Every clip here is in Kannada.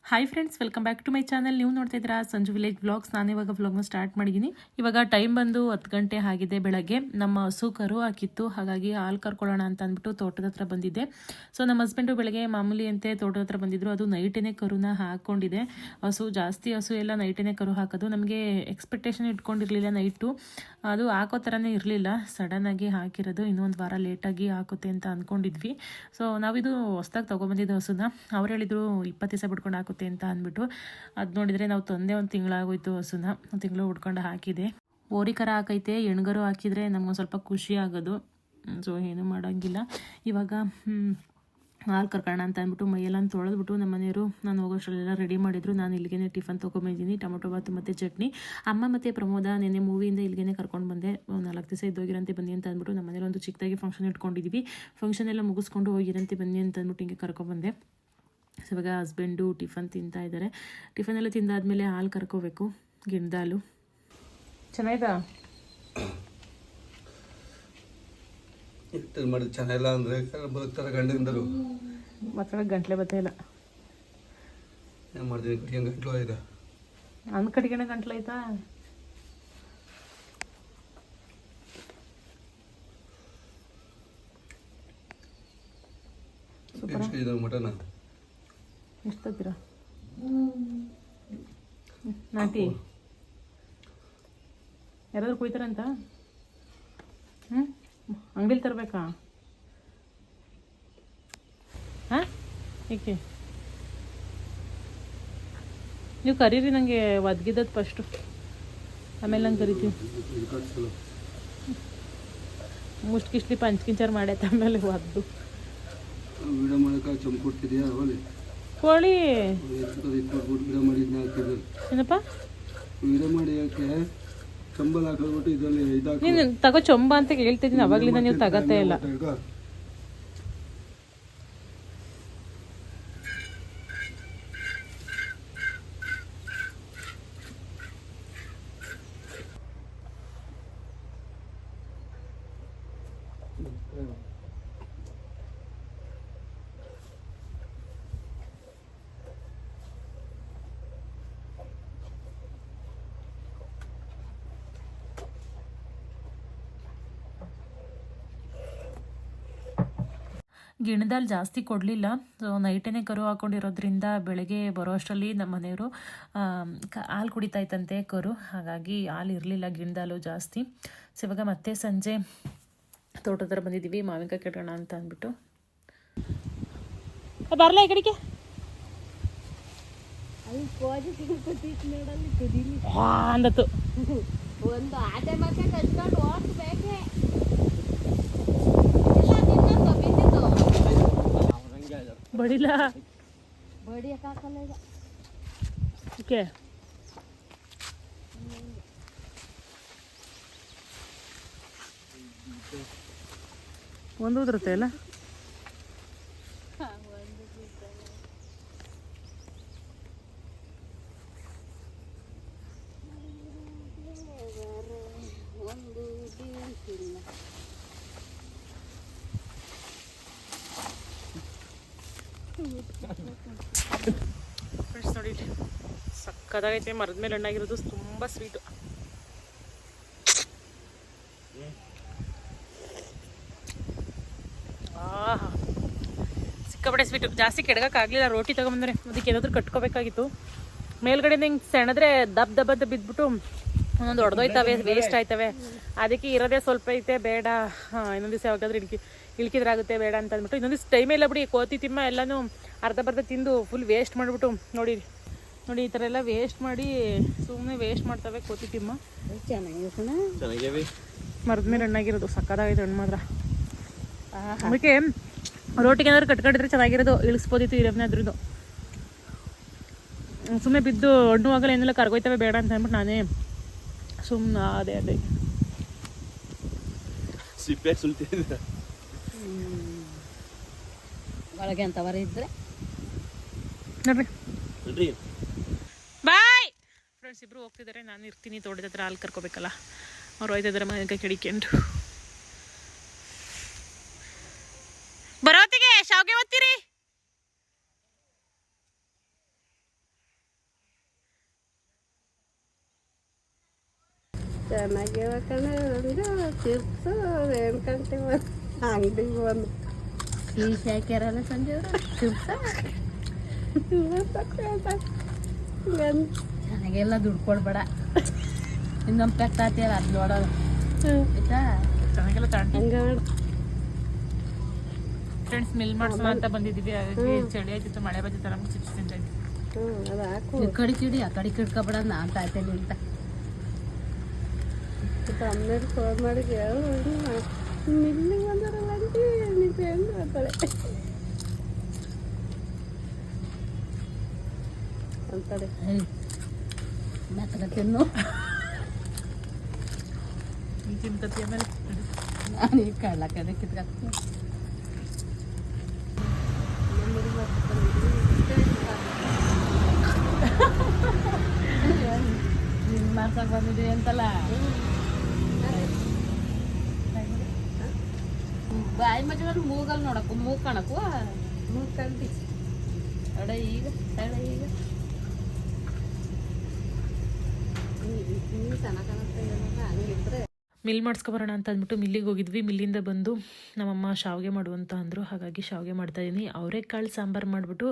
Hi friends, welcome back to my channel. ನೀವು ನೋಡ್ತಾ ಇದ್ದೀರಾ ಸಂಜು ವಿಲೇಜ್ ವ್ಲಾಗ್ಸ್. ನಾನು ಇವಾಗ ವ್ಲಾಗ್ನ ಸ್ಟಾರ್ಟ್ ಮಾಡಿದ್ದೀನಿ. ಇವಾಗ ಟೈಮ್ ಬಂದು 10 ಗಂಟೆ ಆಗಿದೆ ಬೆಳಗ್ಗೆ. ನಮ್ಮ ಹಸು ಕರು ಹಾಕಿತ್ತು, ಹಾಗಾಗಿ ಹಾಲು ಕರ್ಕೊಳ್ಳೋಣ ಅಂತ ಅಂದ್ಬಿಟ್ಟು ತೋಟದ ಹತ್ರ ಬಂದಿದ್ದೆ. ಸೊ ನಮ್ಮ ಹಸ್ಬೆಂಡು ಬೆಳಗ್ಗೆ ಮಾಮೂಲಿ ಅಂತೆ ತೋಟದ ಹತ್ರ ಬಂದಿದ್ರು. ಅದು ನೈಟೇನೆ ಕರುನ ಹಾಕ್ಕೊಂಡಿದೆ. ಜಾಸ್ತಿ ಹಸು ಎಲ್ಲ ನೈಟೇನೆ ಕರು ಹಾಕೋದು. ನಮಗೆ ಎಕ್ಸ್ಪೆಕ್ಟೇಷನ್ ಇಟ್ಕೊಂಡಿರಲಿಲ್ಲ ನೈಟು. ಅದು ಹಾಕೋ ಥರನೇ ಇರಲಿಲ್ಲ, ಸಡನ್ನಾಗಿ ಹಾಕಿರೋದು. ಇನ್ನೊಂದು ವಾರ ಲೇಟಾಗಿ ಹಾಕುತ್ತೆ ಅಂತ ಅಂದ್ಕೊಂಡಿದ್ವಿ. ಸೊ ನಾವಿದು ಹೊಸ್ದಾಗಿ ತೊಗೊಬಂದಿದ್ದು ಹಸುನ. ಅವ್ರು ಹೇಳಿದ್ರು 20 ದಿವಸ ಬಿಡ್ಕೊಂಡು ಹಾಕುತ್ತೆ ಅಂತ ಅಂದ್ಬಿಟ್ಟು. ಅದು ನೋಡಿದರೆ ನಾವು ತಂದೆ ಒಂದು ತಿಂಗಳಾಗೋಯ್ತು ಹಸುನ. ಒಂದು ತಿಂಗಳು ಹುಡ್ಕೊಂಡು ಹಾಕಿದೆ. ಓರಿಕರ ಹಾಕೈತೆ, ಎಣ್ಗರು ಹಾಕಿದರೆ ನಮ್ಗೊಂದು ಸ್ವಲ್ಪ ಖುಷಿ ಆಗೋದು. ಸೊ ಏನೂ ಮಾಡೋಂಗಿಲ್ಲ. ಇವಾಗ ಹಾಲು ಕರ್ಕೋಣ ಅಂತ ಅಂದ್ಬಿಟ್ಟು ಮೈಯೆಲ್ಲ ತೊಳೆದ್ಬಿಟ್ಟು ನಮ್ಮ ಮನೆಯವರು ನಾನು ಹೋಗೋಷ್ಟರಲ್ಲೆಲ್ಲ ರೆಡಿ ಮಾಡಿದ್ರು. ನಾನು ಇಲ್ಲಿಗೆ ಟಿಫನ್ ತೊಗೊಂಬಂದಿದ್ದೀನಿ, ಟೊಮೊಟೊ ಬಾತು ಮತ್ತು ಚಟ್ನಿ. ಅಮ್ಮ ಮತ್ತು ಪ್ರಮೋದ ನೆನ್ನೆ ಮೂವಿಯಿಂದ ಇಲ್ಲಿಗೆ ಕರ್ಕೊಂಡು ಬಂದೆ. 4 ದಿವಸ ಇದ್ದೋಗಿರಂತೆ ಬನ್ನಿ ಅಂತ ಅಂದ್ಬಿಟ್ಟು ನಮ್ಮ ಮನೇಲಿ ಒಂದು ಚಿಕ್ಕದಾಗಿ ಫಂಕ್ಷನ್ ಇಟ್ಕೊಂಡಿದ್ವಿ. ಫಂಕ್ಷನ್ ಎಲ್ಲ ಮುಗಿಸ್ಕೊಂಡು ಹೋಗಿರಂತೆ ಬನ್ನಿ ಅಂತ ಅಂದ್ಬಿಟ್ಟು ಹಿಂಗೆ ಕರ್ಕೊಬಂದೆ. ಸೊ ಇವಾಗ ಹಸ್ಬೆಂಡು ಟಿಫನ್ ತಿಂತಾ ಇದ್ದಾರೆ. ಟಿಫನ್ ಎಲ್ಲ ತಿಂದಾದ್ಮೇಲೆ ಹಾಲು ಕರ್ಕೋಬೇಕು, ಗಿಣ್ಣದ ಚೆನ್ನಾಯ್ತಾ? ಮಾಡಿ ಚೆನ್ನಾಗಿಲ್ಲ ಅಂದರೆ ಬರ್ತಾರೆ ಗಂಡಂದರು ಮಾತ್ರ ಗಂಟ್ಲೆ ಬತ್ತ ಇಲ್ಲ. ಏನು ಮಾಡ್ತೀನಿ, ಕಟ್ಕೊಂಡು ಗಂಟ್ಲು ಆಯ್ತಾ? ಅಂದ್ ಕಟ್ಕೊಂಡ ಗಂಟ್ಲು ಆಯ್ತಾ? ಮಟನ್ ಎಷ್ಟು ತತ್ತೀರಾ ನಾಟಿ? ಯಾರಾದ್ರೂ ಕುಯ್ತಾರಂತ? ಅಂಗಡಿಲಿ ತರಬೇಕಾ? ಹಾಂ, ಏಕೆ ನೀವು ಕರೀರಿ, ನನಗೆ ಒದ್ಗಿದ್ದದ್ದು ಫಸ್ಟು, ಆಮೇಲೆ ನಂಗೆ ಕರಿತೀವಿ. ಮುಷ್ಟಿಕಿಸ್ಲಿ ಪಂಚ್ಕಿಂಚಾರು ಮಾಡೈತೆ, ಆಮೇಲೆ ಒದ್ದು ವಿಡಿಯೋ ಮಾಡೋಕೆ ಚಂಪು ಕೊಡ್ತಿದ್ಯಾ? ಕೋಳಿ ಏನಪ್ಪ ವಿಡಿಯೋ ಮಾಡಿ ಯಾಕೆ ಚಂಬಲ್ ಹಾಕೋಬಿಟ್ಟು ಇದರಲ್ಲಿ ನೀನು ತಗೋ ಚೊಂಬ ಅಂತ ಹೇಳ್ತಿದ್ದೀನಿ. ಅವಾಗ್ಲಿಂದ ನೀವು ತಗತ್ತೇ ಇಲ್ಲ. ಗಿಣ್ಣದಲ್ಲಿ ಜಾಸ್ತಿ ಕೊಡಲಿಲ್ಲ. ಸೊ ನೈಟೇನೆ ಕರು ಹಾಕ್ಕೊಂಡಿರೋದ್ರಿಂದ ಬೆಳಗ್ಗೆ ಬರೋ ಅಷ್ಟರಲ್ಲಿ ನಮ್ಮ ಮನೆಯವರು ಹಾಲು ಕುಡಿತಾ ಇತ್ತಂತೆ ಕರು, ಹಾಗಾಗಿ ಹಾಲು ಇರಲಿಲ್ಲ ಗಿಣ್ಣದಾಲು ಜಾಸ್ತಿ. ಸೊ ಇವಾಗ ಮತ್ತೆ ಸಂಜೆ ತೋಟದ ಹತ್ರ ಬಂದಿದ್ದೀವಿ, ಮಾವಿನಕಾಯಿ ಕೆಡೋಣ ಅಂತ ಅಂದ್ಬಿಟ್ಟು. ಬರಲ್ಲ ಈ ಕಡೆಗೆ ಅಂದತ್ತು. ಒಂದು ಆಟೆ ಮತ್ತೆ ಕಚ್ಕೊಂಡು ಓಡಿಸ್ಬೇಕೆ. ಬಡಿಲ್ಲ ಬಡಿಯಕ್ಕಾಗಲ್ಲ ಈಗ. ಓಕೆ, ಒಂದು ಉದುರುತ್ತೆ ಅಲ್ಲ. ಫ್ರೆಂಡ್ಸ್ ನೋಡಿ, ಸಕ್ಕದಾಗೈತೆ. ಮರದ ಮೇಲೆ ಹಣ್ಣಾಗಿರೋದು, ತುಂಬ ಸ್ವೀಟು. ಸಿಕ್ಕಾಪಟ್ಟೆ ಸ್ವೀಟು. ಜಾಸ್ತಿ ಕೆಡಗಕ್ಕಾಗಲಿಲ್ಲ. ರೋಟಿ ತೊಗೊಂಬಂದ್ರೆ ಅದಕ್ಕೆ ಏನಾದರೂ ಕಟ್ಕೋಬೇಕಾಗಿತ್ತು. ಮೇಲ್ಗಡೆಯಿಂದ ಹಿಂಗೆ ಸೆಣದ್ರೆ ದಬ್ಬ ಅಂತ ಬಿದ್ದುಬಿಟ್ಟು ಒಂದೊಂದು ಹೊಡೆದೋಯ್ತವೆ, ವೇಸ್ಟ್ ಆಯ್ತವೆ. ಅದಕ್ಕೆ ಇರೋದೇ ಸ್ವಲ್ಪ ಐತೆ, ಬೇಡ ಇನ್ನೊಂದು ದಿವಸ ಯಾವಾಗಾದ್ರೂ ಇಳ್ಕಿದ್ರಾಗುತ್ತೆ, ಬೇಡ ಅಂತ ಅಂದ್ಬಿಟ್ಟು ಇನ್ನೊಂದು ದಿವಸ ಟೈಮೇ ಇಲ್ಲ ಬಿಡಿ. ಕೋತಿ ತಿಮ್ಮ ಎಲ್ಲನೂ ಅರ್ಧ ತಿಂದು ಫುಲ್ ವೇಸ್ಟ್ ಮಾಡಿಬಿಟ್ಟು ನೋಡಿ ಈ ಥರ ಎಲ್ಲ ವೇಸ್ಟ್ ಮಾಡಿ ಸುಮ್ಮನೆ ವೇಸ್ಟ್ ಮಾಡ್ತವೆ ಕೋತಿ ತಿಮ್ಮ. ಚೆನ್ನಾಗಿ ಮರದ ಮೇಲೆ ಹಣ್ಣಾಗಿರೋದು, ಸಕ್ಕದಾಗೈತೆ ಹಣ್ಣು ಮಾತ್ರ. ಅದಕ್ಕೆ ರೋಟಿಗೆ ಏನಾದ್ರು ಕಟ್ಕೊಂಡಿದ್ರೆ ಚೆನ್ನಾಗಿರೋದು, ಇಳಿಸ್ಬೋದಿತ್ತು ಇರವನಾದ್ರದ್ದು. ಸುಮ್ಮನೆ ಬಿದ್ದು ಹಣ್ಣು ಆಗಲ್ಲ, ಏನೆಲ್ಲ ಕರ್ಗೋಯ್ತವೆ, ಬೇಡ ಅಂತ ಅಂದ್ಬಿಟ್ಟು ನಾನೇ ಸುಮ್ಮನೆ ಅದೇ ಸಿಪ್ಪೆ ಸುಲ್ತಿದ್ದೆ ಒಳಗೆ ಅಂತವರ ಇದ್ರೆ ನೋಡ್ರಿ. ಬಾಯ್ ಫ್ರೆಂಡ್ಸ್, ಇಬ್ರು ಹೋಗ್ತಿದ್ದಾರೆ, ನಾನು ಇರ್ತೀನಿ. ತೋಟದ ಹತ್ರ ಹಾಲು ಕರ್ಕೋಬೇಕಲ್ಲ, ಅವ್ರು ಹೋಯ್ತಿದ್ದಾರೆ ಮನೆಗೆ ಕೆಡಿಕೊಂಡು. ಬರೋತ್ತಿಗೆ ಶಾವ್ಗೆ ಒತ್ತೀರಿ? ಚೆನ್ನಾಗಿವ ಕಣ ಒಂದು ಚಿಪ್ಸು ಹೇಳ್ಕೊಂತೀವಿ ಅಂಗಡಿಗೆ ಬಂದು ಸ್ವೀಟ್ ಹಾಕ್ಯಾರಲ್ಲ ಸಂಜೆ ಅವರು ಚಿಪ್ಸ ಚೆನ್ನಾಗೆಲ್ಲ ದುಡ್ಡು ಕೊಡ್ಬೇಡ ಇನ್ನೊಂದು ಪೆಕ್ಟ್ ಆತಿಯಲ್ಲ ಅದು ನೋಡೋದು ಆಯ್ತಾ ಚೆನ್ನಾಗೆಲ್ಲ ತಗೊಂಡು ಹಂಗೆ ಫ್ರೆಂಡ್ಸ್ ಮಿಲ್ ಮಾಡಿಸೋ ಅಂತ ಬಂದಿದ್ದೀವಿ. ಹಾಗಾಗಿ ಚಳಿ ಆಯ್ತಿತ್ತು, ಮಳೆ ಬಂದಿತ್ತು, ನಮ್ಗೆ ಚಿಪ್ಸ್ ತಿಂತಾ ಇದ್ವಿ. ಅದು ಹಾಕು ಈ ಕಡೆ ಕಿಡಿ ಆ ಕಡೆ ಕಿಡ್ಕೊಬೇಡ ನಾನು ತಾಯ್ತೇನೆ ಅಂತ ಅಮ್ಮೇಲೆ ಫೋನ್ ಮಾಡಿ ಹೇಳು ಮಿಲ್ಲಿಗೆ ಬಂದಾರಲ್ಲ ಅಂಟಿ ನೀವು ಹೆಂಗೆ ಅಂತಾಳೆ ಅಂತಾಳೆ ಮೆತ್ತಗ ತಿನ್ನು ಈ ತಿಂತತಿ ಆಮೇಲೆ ನಾನು ಈಗ ಕಳ್ಳಕ್ಕದೆ ಕಿತ್ಕೊತೀನಿ ನಿನ್ನ ಮಾಡ್ಸಕ್ಕೆ ಬಂದಿದ್ದೀವಿ ಅಂತಲ್ಲ ಬಾಯಿ ಮಜ ಮೂಗಲ್ಲಿ ನೋಡಕ್ಕು ಮೂಗು ಕಾಣಕ್ಕು ಮೂಗು ಕಂಡಿ ಅಡ ಈಗ ತಡ ಈಗ ಚೆನ್ನಾಗಿ ಕಾಣುತ್ತೆ ಹಂಗಿದ್ರೆ ಮಿಲ್ ಮಾಡಿಸ್ಕೊಬರೋಣ ಅಂತ ಅಂದ್ಬಿಟ್ಟು ಮಿಲ್ಲಿಗೆ ಹೋಗಿದ್ವಿ. ಮಿಲ್ಲಿಂದ ಬಂದು ನಮ್ಮಮ್ಮ ಶಾವಿಗೆ ಮಾಡುವಂತ ಅಂದರು. ಹಾಗಾಗಿ ಶಾವಿಗೆ ಮಾಡ್ತಾಯಿದ್ದೀನಿ. ಅವರೆಕಾಳು ಸಾಂಬಾರು ಮಾಡಿಬಿಟ್ಟು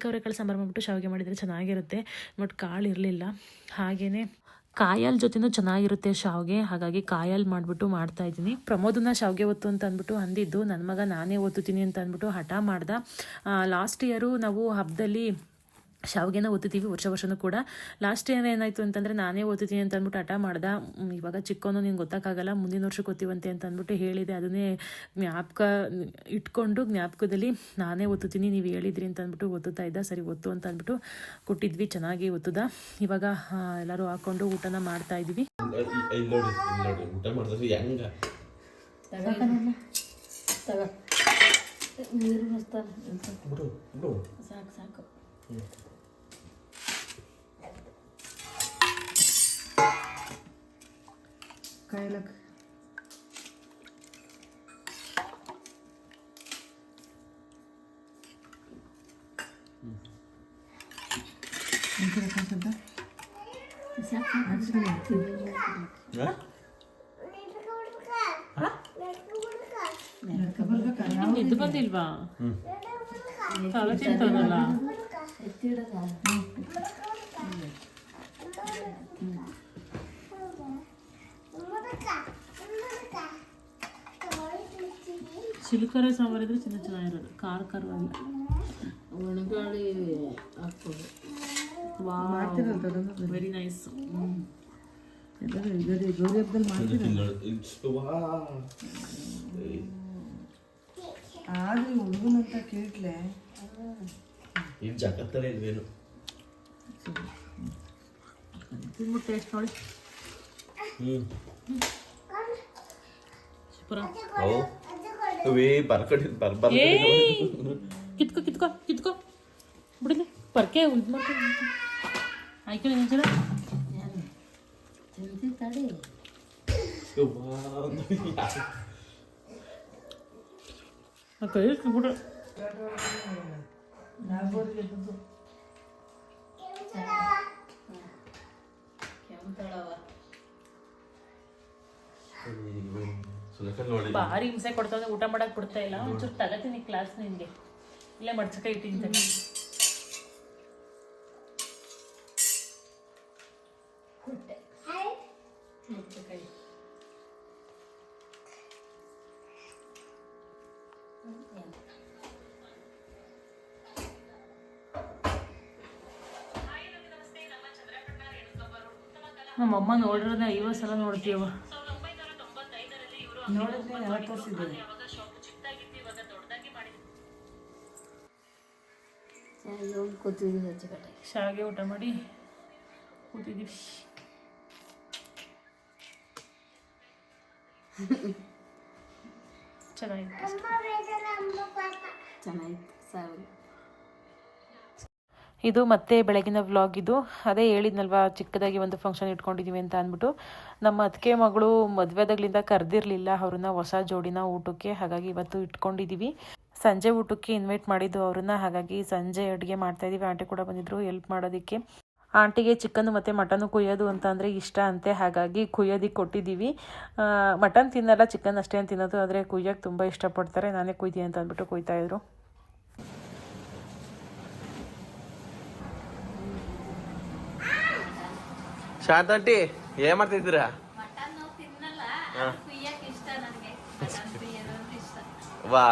ಅವರೆಕಾಳು ಸಾಂಬಾರು ಮಾಡಿಬಿಟ್ಟು ಶಾವಿಗೆ ಮಾಡಿದರೆ ಚೆನ್ನಾಗಿರುತ್ತೆ. ಬಟ್ ಕಾಳು ಇರಲಿಲ್ಲ. ಹಾಗೆಯೇ ಕಾಯಲ್ಲಿ ಜೊತೆನೂ ಚೆನ್ನಾಗಿರುತ್ತೆ ಶಾವಿಗೆ. ಹಾಗಾಗಿ ಕಾಯಲ್ಲಿ ಮಾಡಿಬಿಟ್ಟು ಮಾಡ್ತಾಯಿದ್ದೀನಿ. ಪ್ರಮೋದನ್ನ ಶಾವಿಗೆ ಒತ್ತು ಅಂತ ಅಂದ್ಬಿಟ್ಟು ಅಂದಿದ್ದು. ನನ್ನ ಮಗ ನಾನೇ ಒತ್ತುತ್ತೀನಿ ಅಂತ ಅಂದ್ಬಿಟ್ಟು ಹಠ ಮಾಡ್ದೆ. ಲಾಸ್ಟ್ ಇಯರು ನಾವು ಹಬ್ಬದಲ್ಲಿ ಶಾವಿಗೆನ ಒತ್ತುತ್ತೀವಿ ವರ್ಷನೂ ಕೂಡ. ಲಾಸ್ಟ್ ಇಯರ್ ಏನಾಯಿತು ಅಂತಂದರೆ ನಾನೇ ಓದ್ತೀನಿ ಅಂತ ಅಂದ್ಬಿಟ್ಟು ಹಠ ಮಾಡ್ದೆ. ಇವಾಗ ಚಿಕ್ಕವನು ನಿಂಗೆ ಗೊತ್ತಾಗಲ್ಲ, ಮುಂದಿನ ವರ್ಷಕ್ಕೆ ಓದ್ತೀವಂತೆ ಅಂತ ಅಂದ್ಬಿಟ್ಟು ಹೇಳಿದೆ. ಅದನ್ನೇ ಜ್ಞಾಪಕ ಇಟ್ಕೊಂಡು ಜ್ಞಾಪಕದಲ್ಲಿ ನಾನೇ ಒತ್ತುತ್ತೀನಿ ನೀವು ಹೇಳಿದ್ರಿ ಅಂತ ಅಂದ್ಬಿಟ್ಟು ಒತ್ತುತ್ತಾ ಇದ್ದ. ಸರಿ ಒತ್ತು ಅಂತ ಅಂದ್ಬಿಟ್ಟು ಕೊಟ್ಟಿದ್ವಿ, ಚೆನ್ನಾಗಿ ಒತ್ತುದ. ಇವಾಗ ಎಲ್ಲರೂ ಹಾಕ್ಕೊಂಡು ಊಟನ ಮಾಡ್ತಾ ಇದ್ದೀವಿ. ಊಟ ಮಾಡಿದ್ರೆ ಹೆಂಗ ನೀರು ಸಾಕು ಸಾಕು ಕಾಯ್ಲಕ್ ಇದು ಬಂದಿಲ್ವಾ ಕಾಲ ತಿಂತವನಲ್ಲ ಚಿಲ್ಕರ ಸಾಂಬಾರು ಇದ್ರೆ ಚೆನ್ನಾಗಿರೋದು, ಖಾರವಾಗಿ ಒಣಗಾಳಿ ಹಾಕ್ಬೋದು. Very nice. ಗೌರಿ ಹಬ್ಬದಲ್ಲಿ ಮಾಡ್ತೀರ ಆದ್ರೆ ಹುಡುಗನಂತ ಕೇಳ್ಲೆ ಇದು ಜಗತ್ತಲ್ಲೇ ಇಲ್ವೇನು ತಿನ್ಬಿಟ್ಟು ಟೇಸ್ಟ್ ನೋಡಿ. ಸೂಪರ. ಕಿತ್ಕೋ ಕಿತ್ಕೋ ಕಿತ್ಕೋ ಬಿಡಲಿ ಪರ್ಕೆ ಉಂಟು ಮಾಡ್ಕೊಂಡು ಆಯ್ಕೆ ಒಂಚೂರ ತಿಂತಿ ತಡಿ ಕೈ ಬಿಡು. ಭಾರಿ ಹಿಂಸೆ ಕೊಡ್ತಾವೆ, ಊಟ ಮಾಡಕ್ ಬಿಡ್ತಾ ಇಲ್ಲ. ಒಂಚೂರು ತಗತೀನಿ ಕ್ಲಾಸ್ ನಿನ್ಗೆ, ಇಲ್ಲೇ ಮಡ್ಚಕ ಇಟ್ಟಿದ್ದೀನಿ. ನಮ್ಮಮ್ಮ ನೋಡಿರೋದೇ 50 ಸಲ ನೋಡ್ತೀಯವ. ಶಾವಿಗೆ ಊಟ ಮಾಡಿ ಕೂತಿದ್ದೀವಿ. ಚೆನ್ನಾಗಿತ್ತು ಸಾರು. ಇದು ಮತ್ತೆ ಬೆಳಗಿನ ವ್ಲಾಗ್. ಇದು ಅದೇ ಹೇಳಿದ್ನಲ್ವ, ಚಿಕ್ಕದಾಗಿ ಒಂದು ಫಂಕ್ಷನ್ ಇಟ್ಕೊಂಡಿದ್ದೀವಿ ಅಂತ ಅಂದ್ಬಿಟ್ಟು. ನಮ್ಮ ಅತ್ತಿಗೆ ಮಗಳು ಮದುವೆದಾಗ್ಲಿಂದ ಕರೆದಿರಲಿಲ್ಲ ಅವ್ರನ್ನ, ಹೊಸ ಜೋಡಿನ ಊಟಕ್ಕೆ. ಹಾಗಾಗಿ ಇವತ್ತು ಇಟ್ಕೊಂಡಿದ್ದೀವಿ. ಸಂಜೆ ಊಟಕ್ಕೆ ಇನ್ವೈಟ್ ಮಾಡಿದ್ದು ಅವ್ರನ್ನ. ಹಾಗಾಗಿ ಸಂಜೆ ಅಡುಗೆ ಮಾಡ್ತಾಯಿದ್ದೀವಿ. ಆಂಟಿ ಕೂಡ ಬಂದಿದ್ರು ಹೆಲ್ಪ್ ಮಾಡೋದಕ್ಕೆ. ಆಂಟಿಗೆ ಚಿಕನ್ ಮತ್ತು ಮಟನ್ನು ಕುಯ್ಯೋದು ಅಂತ ಅಂದರೆ ಇಷ್ಟ ಅಂತೆ, ಹಾಗಾಗಿ ಕುಯ್ಯೋದಕ್ಕೆ ಕೊಟ್ಟಿದ್ದೀವಿ. ಮಟನ್ ತಿನ್ನಲ್ಲ, ಚಿಕನ್ ಅಷ್ಟೇ ಅಂತ ತಿನ್ನೋದು, ಆದರೆ ಕುಯ್ಯೋಕ್ಕೆ ತುಂಬ ಇಷ್ಟಪಡ್ತಾರೆ. ನಾನೇ ಕುಯ್ತೀನಿ ಅಂತ ಅಂದ್ಬಿಟ್ಟು ಕುಯ್ತಾಯಿದ್ರು. ಶಾಂತಾಂಟಿ ಏನ್ ಮಾಡ್ತಿದ್ದೀರಾ? ವಾ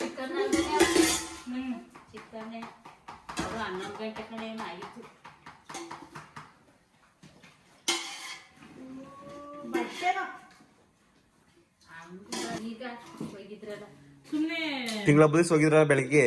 ಚಿಕನ್ 11 ಗಂಟೆ ಕಡೆ ಏನಾಗಿತ್ತು. ಈಗ ಹೋಗಿದ್ರಲ್ಲ ಸುಮ್ಮನೆ ತಿಂಗಳ ಬುದ್ಧಿ ಹೋಗಿದ್ರ ಬೆಳಿಗ್ಗೆ.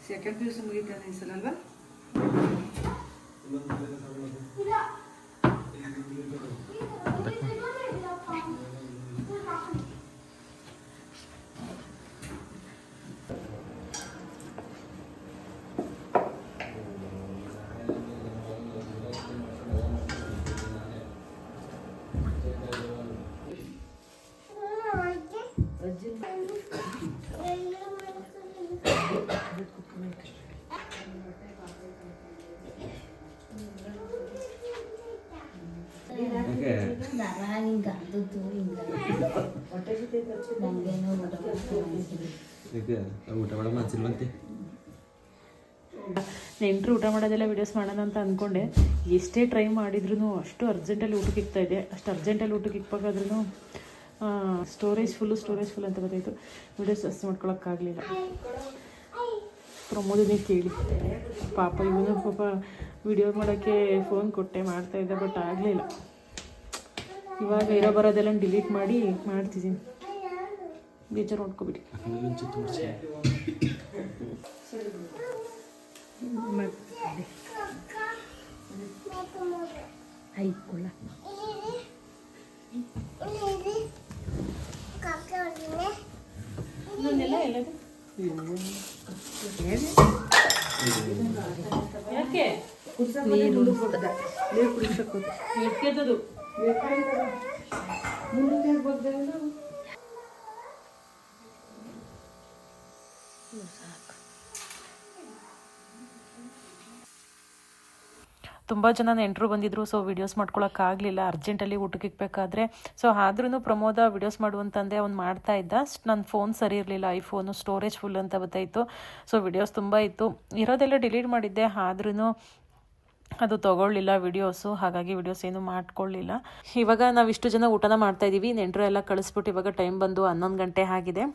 ಸೆಕೆಂಡ್ ಪಿ ಯು ಸಿ ಮುಗಿತಾನೆ ಈ ಸಲ ಅಲ್ವಾ? ಊಟ ಮಾಡೋ ಮನ್ಸಿಲ್ವಂತೆ. ನೆಂಟರು ಊಟ ಮಾಡೋದೆಲ್ಲ ವೀಡಿಯೋಸ್ ಮಾಡೋಣ ಅಂತ ಅಂದ್ಕೊಂಡೆ. ಎಷ್ಟೇ ಟ್ರೈ ಮಾಡಿದ್ರು ಅಷ್ಟು ಅರ್ಜೆಂಟಲ್ಲಿ ಊಟಕ್ಕೆ ಇಕ್ತಾ ಇದೆ. ಅಷ್ಟು ಅರ್ಜೆಂಟಲ್ಲಿ ಊಟಕ್ಕೆ ಇಕ್ಬೇಕಾದ್ರೂ ಸ್ಟೋರೇಜ್ ಫುಲ್ ಅಂತ ಗೊತ್ತಾಯಿತು. ವೀಡಿಯೋಸ್ ಜಾಸ್ತಿ ಮಾಡ್ಕೊಳಕ್ಕಾಗಲಿಲ್ಲ. ಪ್ರಮೋದನೇ ಕೇಳಿ ಪಾಪ ಇವನು ಪಾಪ ವಿಡಿಯೋ ಮಾಡೋಕ್ಕೆ ಫೋನ್ ಕೊಟ್ಟೆ ಮಾಡ್ತಾಯಿದ್ದೆ, ಬಟ್ ಆಗಲಿಲ್ಲ. ಇವಾಗ ಇರೋ ಬರೋದೆಲ್ಲ ಡಿಲೀಟ್ ಮಾಡಿ ಮಾಡ್ತಿದ್ದೀನಿ. ಬೇಜಾರು ನೋಡ್ಕೊಬಿಡಿ. ಆಯ್ಕೊಲ್ಲ ಇನ್ನೊಂದೆಲ್ಲ ಎಲ್ಲದು ಯಾಕೆ ನೀರು ಕುಡಿಸೋದು ಎಟ್ಕೆದದು ತುಂಬ ಜನ ನೆಂಟರು ಬಂದಿದ್ದರು. ಸೊ ವೀಡಿಯೋಸ್ ಮಾಡ್ಕೊಳಕ್ಕಾಗಲಿಲ್ಲ, ಅರ್ಜೆಂಟಲ್ಲಿ ಊಟಕ್ಕೆ ಇಕ್ಬೇಕಾದ್ರೆ. ಸೊ ಆದ್ರೂ ಪ್ರಮೋದ ವೀಡಿಯೋಸ್ ಮಾಡುವಂತಂದೆ ಅವ್ನು ಮಾಡ್ತಾ ಇದ್ದ. ನನ್ನ ಫೋನ್ ಸರಿ ಇರಲಿಲ್ಲ, ಐಫೋನು ಸ್ಟೋರೇಜ್ ಫುಲ್ ಅಂತ ಗೊತ್ತಾಯಿತು. ಸೊ ವೀಡಿಯೋಸ್ ತುಂಬ ಇತ್ತು, ಇರೋದೆಲ್ಲ ಡಿಲೀಟ್ ಮಾಡಿದ್ದೆ. ಆದ್ರೂ ಅದು ತೊಗೊಳ್ಳಿಲ್ಲ ವಿಡಿಯೋಸು, ಹಾಗಾಗಿ ವಿಡಿಯೋಸ್ ಏನು ಮಾಡ್ಕೊಳ್ಳಿಲ್ಲ. ಇವಾಗ ನಾವು ಇಷ್ಟು ಜನ ಊಟನ ಮಾಡ್ತಾಯಿದ್ದೀವಿ. ನೆಂಟರು ಎಲ್ಲ ಕಳಿಸ್ಬಿಟ್ಟು ಇವಾಗ ಟೈಮ್ ಬಂದು 11 ಗಂಟೆ ಆಗಿದೆ.